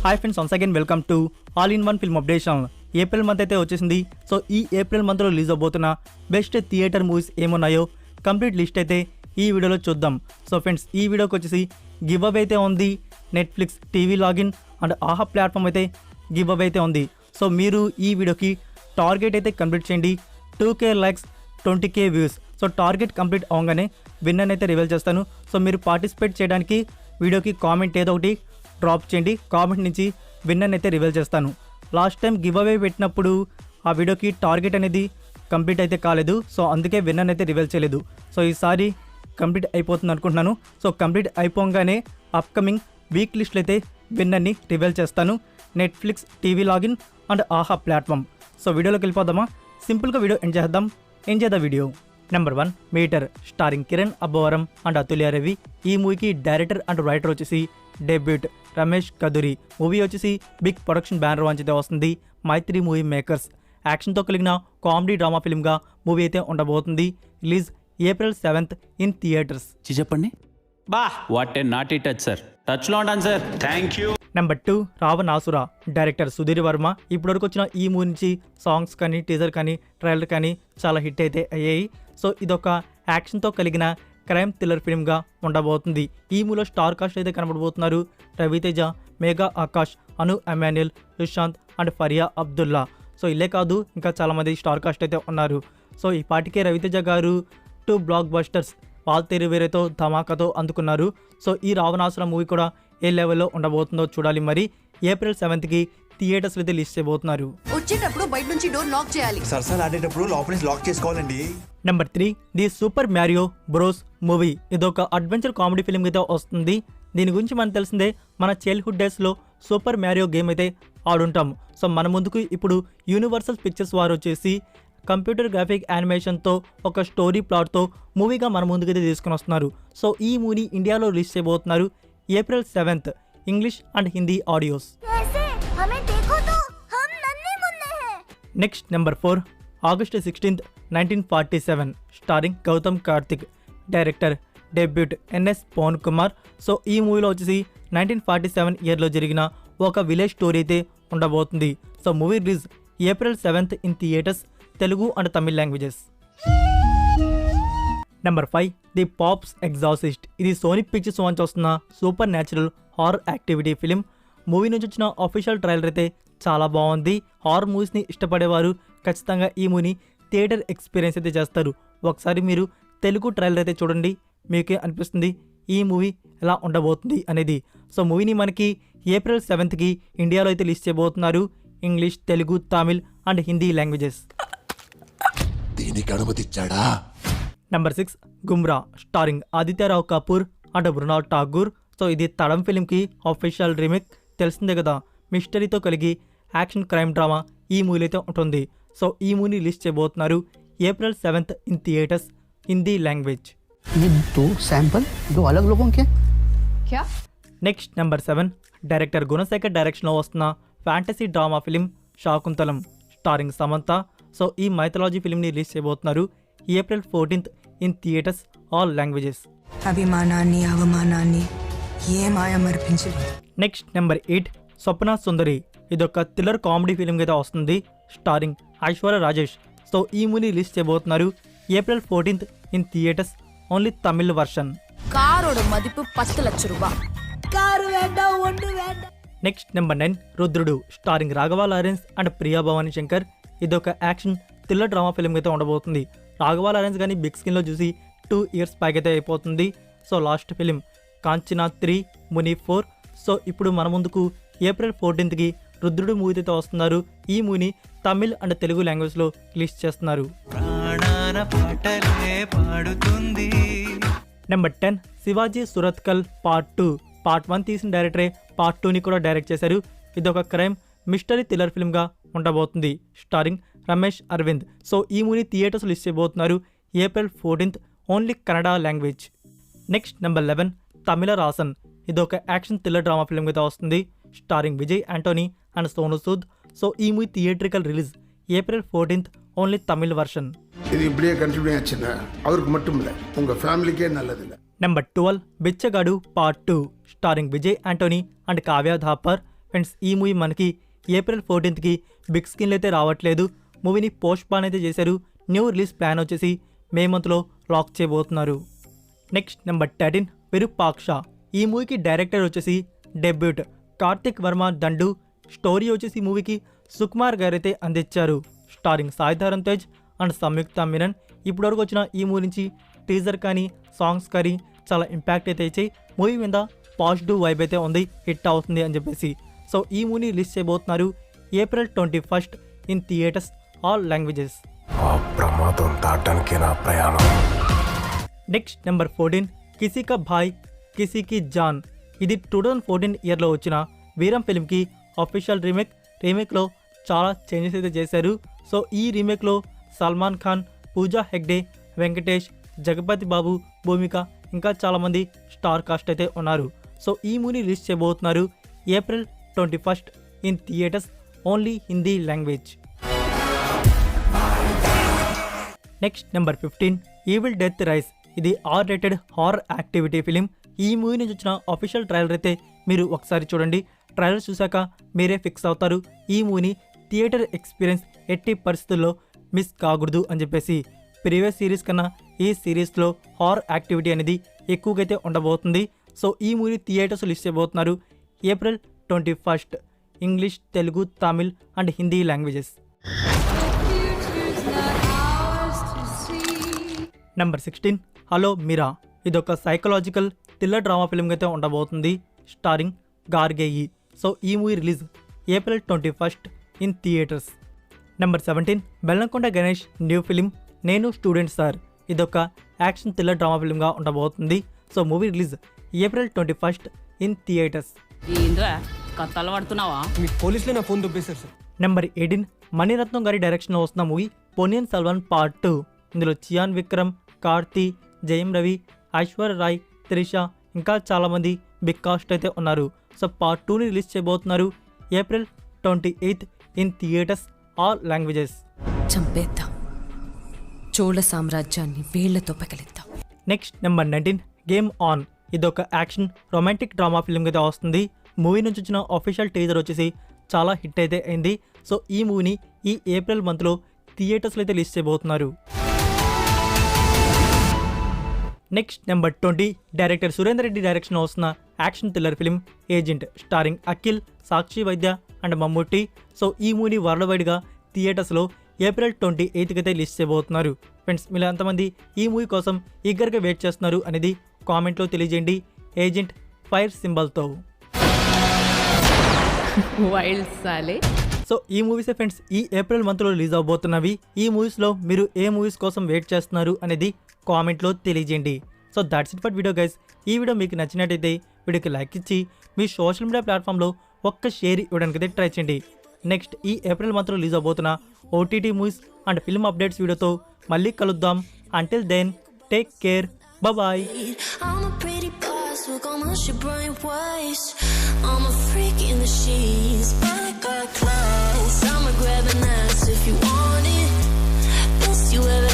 Hi friends, once again welcome to all in one film update channel. April month అయితే వచ్చేసింది. So ఈ April మంత్లో రిలీజ్ అవబోతున్న best theatre movies ఏమున్నాయో complete list అయితే ఈ వీడియోలో చూద్దాం. సో ఫ్రెండ్స్, ఈ వీడియోకి వచ్చేసి గివ్ అవే అయితే ఉంది. Netflix, TV login and Aha platform అయితే గివ్ అవే అయితే ఉంది. సో మీరు ఈ వీడియోకి టార్గెట్ అయితే కంప్లీట్ చేయండి. 2K likes, 20K views. So target complete అవగానే విన్నర్ అయితే రివీల్ చేస్తాను. సో మీరు పార్టిసిపేట్ చేయడానికి వీడియోకి కామెంట్ ఏదో ఒకటి డ్రాప్ చేయండి. కామెంట్ నుంచి విన్నర్ అయితే రివీల్ చేస్తాను. లాస్ట్ టైం గివ్ అవే పెట్టినప్పుడు ఆ వీడియోకి టార్గెట్ అనేది కంప్లీట్ అయితే కాలేదు. సో అందుకే విన్నర్ అయితే రివీల్ చేయలేదు. సో ఈసారి కంప్లీట్ అయిపోతుంది అనుకుంటున్నాను. సో కంప్లీట్ అయిపోగానే అప్కమింగ్ వీక్ లిస్ట్లో అయితే విన్నర్ని రివీల్ చేస్తాను. Netflix, TV login and Aha platform. So వీడియోలోకి వెళ్ళిపోదామా? సింపుల్గా video enjoy the video. Number 1 meter, starring Kiran Abbavaram and Atulya Ravi. ఈ మూవీకి డైరెక్టర్ అండ్ రైటర్ వచ్చేసి డెబ్యూట్ రమేష్ కదురి. మూవీ వచ్చేసి బిగ్ ప్రొడక్షన్ బ్యానర్ వాంచితే వస్తుంది. Mythri movie makers. యాక్షన్తో కలిగిన కామెడీ డ్రామా ఫిల్మ్గా మూవీ అయితే ఉండబోతుంది. Release April 7th in theatres. చెప్పండి. బా what a naughty touch sir. టచ్లో ఉంటాను sir. Thank you. Number 2 Ravanasura. Director Sudheer Varma. ఇప్పటివరకు వచ్చిన ఈ మూవీ నుంచి సాంగ్స్ కానీ, టీజర్ కానీ, ట్రైలర్ కానీ చాలా హిట్ అయితే అయ్యాయి. సో ఇదొక యాక్షన్తో కలిగిన క్రైమ్ థ్రిల్లర్ ఫిల్మ్గా ఉండబోతుంది. ఈ మూవీలో స్టార్ కాస్ట్ అయితే కనబడబోతున్నారు. రవితేజ, మేఘా ఆకాష్, అను అమాన్యుల్, సుశాంత్ అండ్ ఫరియా అబ్దుల్లా. సో ఇల్లే కాదు, ఇంకా చాలామంది స్టార్ కాస్ట్ అయితే ఉన్నారు. సో ఈ పాటికే రవితేజ గారు 2 బ్లాక్ బస్టర్స్ వాల్తేరు వేరేతో ధమాకాతో అందుకున్నారు. సో ఈ రావణాసుర మూవీ కూడా ఏ లెవెల్లో ఉండబోతుందో చూడాలి. మరి April 7th థియేటర్స్ అయితే లిస్ట్ చేయబోతున్నారు. వచ్చేటప్పుడు బయట నుంచి డోర్ లాక్ చేయాలి. సరసాలు ఆడేటప్పుడు లోపల నుంచి లాక్ చేసుకోవాలండి. Number 3 the super Mario bros movie. ఇదొక అడ్వెంచర్ కామెడీ ఫిల్మ్ అయితే వస్తుంది. దీని గురించి మనకు తెలిసిందే, మన చైల్డ్హుడ్ డేస్లో సూపర్ మ్యారియో గేమ్ అయితే ఆడుంటాం. సో మన ముందుకు ఇప్పుడు యూనివర్సల్ పిక్చర్స్ వారు వచ్చేసి కంప్యూటర్ గ్రాఫిక్ యానిమేషన్తో ఒక స్టోరీ ప్లాట్తో మూవీగా మన ముందుకైతే తీసుకుని వస్తున్నారు. సో ఈ మూవీ ఇండియాలో రిలీజ్ చేయబోతున్నారు April 7th. English and Hindi audios. Next number 4 August 16th 1947. Starring Gautham Karthik. Director debut NS Pavan Kumar. So ఈ మూవీలో వచ్చేసి 1947 ఇయర్లో జరిగిన ఒక విలేజ్ స్టోరీ అయితే ఉండబోతుంది. So movie release April 7th in theatres, Telugu and Tamil languages. Number 5 the pops Exorcist. ఇది సోనీ పిక్చర్స్ నుంచి వస్తున్న super natural horror activity film. Movie నుంచి వచ్చిన అఫీషియల్ ట్రైలర్ అయితే చాలా బాగుంది. హారర్ మూవీస్ని ఇష్టపడేవారు ఖచ్చితంగా ఈ మూవీని థియేటర్ ఎక్స్పీరియన్స్ అయితే చేస్తారు. ఒకసారి మీరు తెలుగు ట్రైలర్ అయితే చూడండి, మీకే అనిపిస్తుంది ఈ మూవీ ఎలా ఉండబోతుంది అనేది. సో మూవీని మనకి April 7th ఇండియాలో అయితే లిస్ట్ చేయబోతున్నారు. English, Telugu, Tamil and Hindi languages. దీనికి అనుమతిచ్చాడా? Number 6 Gumraah. Starring Aditya Rao Kapur and Mrunal Thakur. So ఇది తడం ఫిల్మ్కి అఫీషియల్ రీమేక్. తెలిసిందే కదా, మిస్టరీతో కలిగి యాక్షన్ క్రైమ్ డ్రామా ఈ మూవీలో అయితే ఉంటుంది. సో ఈ మూవీని రిలీజ్ చేయబోతున్నారు April 7th in theatres, Hindi language. दो अलग लोगों के क्या? నెక్స్ట్ నెంబర్ 7 డైరెక్టర్ గుణశేఖర్ డైరెక్షన్లో వస్తున్న fantasy drama film Shaakuntalam. Starring Samantha. So ఈ మైథాలజీ ఫిలింని రిలీజ్ చేయబోతున్నారు April 14th in theatres, all languages. అభిమానాన్ని, అవమానాన్ని ఏ మాయ మరిపించదు. నెక్స్ట్ నెంబర్ 8 స్వప్న సుందరి. ఇదొక థ్రిల్లర్ కామెడీ ఫిలిం అయితే వస్తుంది. స్టారింగ్ ఐశ్వర్య రాజేష్. సో ఈ మూవీ రిలీజ్ చేయబోతున్నారు April 14th in theatres, only Tamil version. కారోడు మదిపు 10 లక్షల రూపాయలు. కారు వేద్దాం, ఒండు వేద్దాం. Next number 9 Rudrudu. Starring Raghava Lawrence and Priya Bhavani Shankar. ఇదొక యాక్షన్ థ్రిల్లర్ డ్రామా ఫిల్మ్ అయితే ఉండబోతుంది. రాఘవ లారెన్స్ కానీ బిగ్ స్క్రీన్లో చూసి 2 years బ్యాక్ అయితే అయిపోతుంది. సో లాస్ట్ ఫిలిం కాంచనా 3, ముని 4. సో ఇప్పుడు మన ముందుకు April 14th రుద్రుడు మూవీతో వస్తున్నారు. ఈ మూవీని తమిళ్ అండ్ తెలుగు లాంగ్వేజ్లో రిలీజ్ చేస్తున్నారు. Number 10 Shivaji Surathkal part 2. Part 1 తీసిన డైరెక్టరే పార్ట్ 2ని కూడా డైరెక్ట్ చేశారు. ఇదొక క్రైమ్ మిస్టరీ థ్రిల్లర్ ఫిల్మ్గా ఉండబోతుంది. స్టారింగ్ రమేష్ అరవింద్. సో ఈ మూవీ థియేటర్స్ లిస్ట్ చేయబోతున్నారు April 14th, only Kannada language. Next number 11 Tamilarasan. ఇదొక యాక్షన్ థ్రిల్లర్ డ్రామా ఫిల్మ్ అయితే వస్తుంది. Starring Vijay Antony and Sonu Sood. So ఈ movie theatrical release April 14th, only Tamil version. இது இப்படியே கண்டினியூ ஆச்சுன்னா அவருக்கு மட்டும் இல்லை, உங்க ஃபேமிலிக்கே நல்லதில்லை. Number 12 Bichagadu part 2. Starring Vijay Antony and Kavya Thapar. Friends ఈ మూవీ మనకి ఏప్రిల్ 14కి బిగ్ స్క్రీన్లో అయితే రావట్లేదు. మూవీని పోస్ట్ పోన్ అయితే చేశారు. న్యూ రిలీజ్ ప్లాన్ వచ్చేసి మే మంత్లో లాక్ చేయబోతున్నారు. Next number 13 Virupaksha. ఈ మూవీకి డైరెక్టర్ వచ్చేసి డెబ్యూట్ కార్తిక్ వర్మ దండు. స్టోరీ వచ్చేసి మూవీకి సుకుమార్ గారు అయితే అందించారు. స్టారింగ్ సాయిధరమ్ తేజ్ అండ్ సంయుక్త మీనన్. ఇప్పటివరకు వచ్చిన ఈ మూవీ నుంచి టీజర్ కానీ సాంగ్స్ కానీ చాలా ఇంపాక్ట్ అయితే ఇచ్చాయి. మూవీ మీద పాజిటివ్ వైబ్ అయితే ఉంది, హిట్ అవుతుంది అని చెప్పేసి. సో ఈ మూవీని రిలీజ్ చేయబోతున్నారు April 21 in theatres all languages. ప్రమాదం దాటడానికి నా ప్రయాణం. నెక్స్ట్ నెంబర్ 14 కిసీ కా భాయ్ కిసీ కి జాన్. ఇది 2014 ఇయర్లో వచ్చిన వీరం ఫిల్మ్కి అఫీషియల్ రీమేక్లో చాలా చేంజెస్ అయితే చేశారు. సో ఈ రీమేక్లో సల్మాన్ ఖాన్, పూజా హెగ్డే, వెంకటేష్, జగపతి బాబు, భూమిక ఇంకా చాలామంది స్టార్ కాస్ట్ అయితే ఉన్నారు. సో ఈ మూవీని రిలీజ్ చేయబోతున్నారు April 21 in theatres only Hindi language. Next number 15 evil death rice. ఇది R-rated హారర్ యాక్టివిటీ ఫిలిం. ఈ మూవీ నుంచి వచ్చిన అఫీషియల్ ట్రైలర్ అయితే మీరు ఒకసారి చూడండి. ట్రైలర్ చూశాక మీరే ఫిక్స్ అవుతారు. ఈ మూవీని థియేటర్ ఎక్స్పీరియన్స్ ఎట్టి పరిస్థితుల్లో మిస్ కాకూడదు అని చెప్పేసి. ప్రీవియస్ సిరీస్ కన్నా ఈ సిరీస్లో హారర్ యాక్టివిటీ అనేది ఎక్కువగా అయితే ఉండబోతుంది. సో ఈ మూవీ థియేటర్స్ రిలీజ్ చేయబోతున్నారు April 21 English, Telugu, Tamil and Hindi languages. Number 16 hello Meera. ఇదొక సైకలాజికల్ థ్రిల్లర్ డ్రామా ఫిల్మ్ అయితే ఉండబోతుంది. స్టారింగ్ గార్గేయి. సో ఈ movie release April 21 in theatres. Number 17 Bellamkonda Ganesh new film Nenu student sir. ఇదొక యాక్షన్ థ్రిల్లర్ డ్రామా ఫిల్మ్గా ఉండబోతుంది. So movie release April 21 in theatres. కథలు పడుతున్నావా? మీ పోలీసులే నా ఫోన్ దొబ్బేశారు సార్. నెంబర్ 18 మణిరత్నం గారి డైరెక్షన్లో వస్తున్న మూవీ పొన్నియిన్ సెల్వన్ పార్ట్ 2. ఇందులో చియాన్ విక్రమ్, కార్తీ, జయం రవి, ఐశ్వర్య రాయ్, త్రిష ఇంకా చాలామంది బిగ్ కాస్ట్ అయితే ఉన్నారు. సో పార్ట్ 2ని రిలీజ్ చేయబోతున్నారు April 28 in theatres all languages. చంపేద్దాం, చోళ సామ్రాజ్యాన్ని వేళ్లతో పగిలిద్దాం. Next number 19 game on. ఇదొక యాక్షన్ రొమాంటిక్ డ్రామా ఫిల్మ్ అయితే వస్తుంది. మూవీ నుంచి వచ్చిన అఫీషియల్ టీజర్ వచ్చేసి చాలా హిట్ అయితే అయింది. సో ఈ మూవీని ఈ ఏప్రిల్ మంత్లో థియేటర్స్లో అయితే రిలీజ్ చేయబోతున్నారు. Next number 20 director Surender Reddy direction వస్తున్న action thriller film agent. Starring Akhil, Sakshi Vaidya and Mammootty. So ఈ మూవీ వరల్డ్ వైడ్గా థియేటర్స్లో ఏప్రిల్ 28కి అయితే రిలీజ్ చేయబోతున్నారు. ఫ్రెండ్స్ మీరు ఎంతమంది ఈ మూవీ కోసం ఈగర్గా వెయిట్ చేస్తున్నారు అనేది కామెంట్లో తెలియజేయండి. ఏజెంట్ ఫైర్ సింబల్తో. వైల్డ్ సాలే. సో ఈ మూవీసే ఫ్రెండ్స్ ఈ ఏప్రిల్ మంత్లో రిలీజ్ అవబోతున్నవి. ఈ మూవీస్లో మీరు ఏ మూవీస్ కోసం వెయిట్ చేస్తున్నారు అనేది కామెంట్లో తెలియజేయండి. So that's it for video guys. ఈ వీడియో మీకు నచ్చినట్టయితే వీడియోకి లైక్ ఇచ్చి మీ సోషల్ మీడియా ప్లాట్ఫామ్లో ఒక్క షేర్ ఇవ్వడానికి అయితే ట్రై చేయండి. నెక్స్ట్ ఈ ఏప్రిల్ మంత్లో రిలీజ్ అవబోతున్న OTT movies and film updates వీడియోతో మళ్ళీ కలుద్దాం. Until then take care, bye. I'm a freak in the sheets, but I got class. I'ma grab an ass if you want it. Best you ever